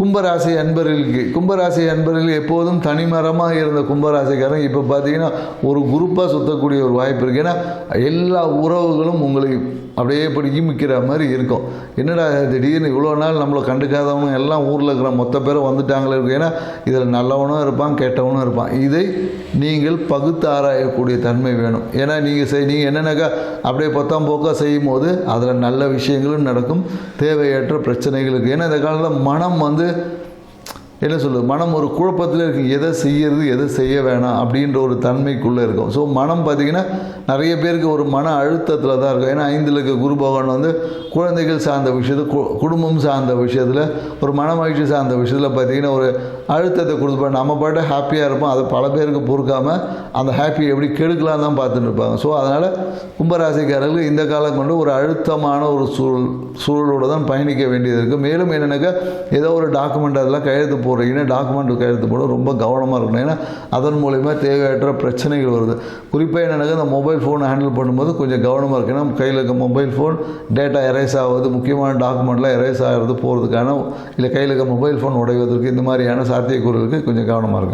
கும்பராசி அன்பர்கள் எப்போதும் தனிமரமாக இருந்த கும்பராசிக்காரங்க இப்போ பார்த்தீங்கன்னா ஒரு குரூப்பாக சுற்றக்கூடிய ஒரு வாய்ப்பு இருக்குது. ஏன்னா எல்லா உறவுகளும் உங்களை அப்படியே பிடிக்கி மிக்கிற மாதிரி இருக்கும். என்னடா திடீர்னு இவ்வளோ நாள் நம்மளை கண்டுக்காதவங்க எல்லாம் ஊரில் இருக்கிற மொத்த பேரும் வந்துட்டாங்களே இருக்கு. ஏன்னா இதில் நல்லவனும் இருப்பான், கெட்டவனும் இருப்பான். இதை நீங்கள் பகுத்து ஆராயக்கூடிய தன்மை வேணும். ஏன்னா நீங்கள் என்னென்னாக்கா அப்படியே பொத்தாம் போக்காக செய்யும் போது அதில் நல்ல விஷயங்களும் நடக்கும், தேவையற்ற பிரச்சனைகளுக்கு. ஏன்னா இந்த காலத்தில் மனம் என்ன சொல்லுது, மனம் ஒரு குழப்பத்தில் இருக்குது. எதை செய்யறது எதை செய்ய வேணாம் அப்படின்ற ஒரு தன்மைக்குள்ளே இருக்கும். ஸோ மனம் பார்த்திங்கன்னா நிறைய பேருக்கு ஒரு மன அழுத்தத்தில் தான் இருக்கும். ஏன்னா 5ல் இருக்க குரு பகவான் குழந்தைகள் சார்ந்த விஷயத்தில், குடும்பம் சார்ந்த விஷயத்தில், ஒரு மன மகிழ்ச்சி சார்ந்த விஷயத்தில் பார்த்திங்கன்னா ஒரு அழுத்தத்தை கொடுத்துப்பாங்க. நம்ம பாட்டு ஹாப்பியாக இருப்போம், அதை பல பேருக்கு பொறுக்காமல் அந்த ஹாப்பியை எப்படி கெடுக்கலாம் தான் பார்த்துட்டு இருப்பாங்க. ஸோ அதனால் கும்பராசிக்காரர்கள் இந்த காலம் கொண்டு ஒரு அழுத்தமான ஒரு சூழலோடு தான் பயணிக்க வேண்டியது இருக்குது. மேலும் என்னென்னாக்கா ஏதோ ஒரு டாக்குமெண்ட் அதெல்லாம் கையெழுத்து போடுறீங்கன்னா டாக்குமெண்ட் கையெழுத்து போட ரொம்ப கவனமாக இருக்கணும். ஏன்னா அதன் மூலிமா தேவையற்ற பிரச்சனைகள் வருது. குறிப்பாக என்னென்னாக்கா இந்த மொபைல் ஃபோன் ஹேண்டில் பண்ணும்போது கொஞ்சம் கவனமாக இருக்குது. ஏன்னா கையில் இருக்க மொபைல் ஃபோன் டேட்டா எரேஸ் ஆகுது, முக்கியமான டாக்குமெண்ட்லாம் எரேஸ் ஆகிறது போகிறதுக்கான, இல்லை கையில் இருக்க மொபைல் ஃபோன் உடைவதற்கு இந்த மாதிரியான சாத்தியக்கூறுகளுக்கு கொஞ்சம் கவனமாக இருக்கும்.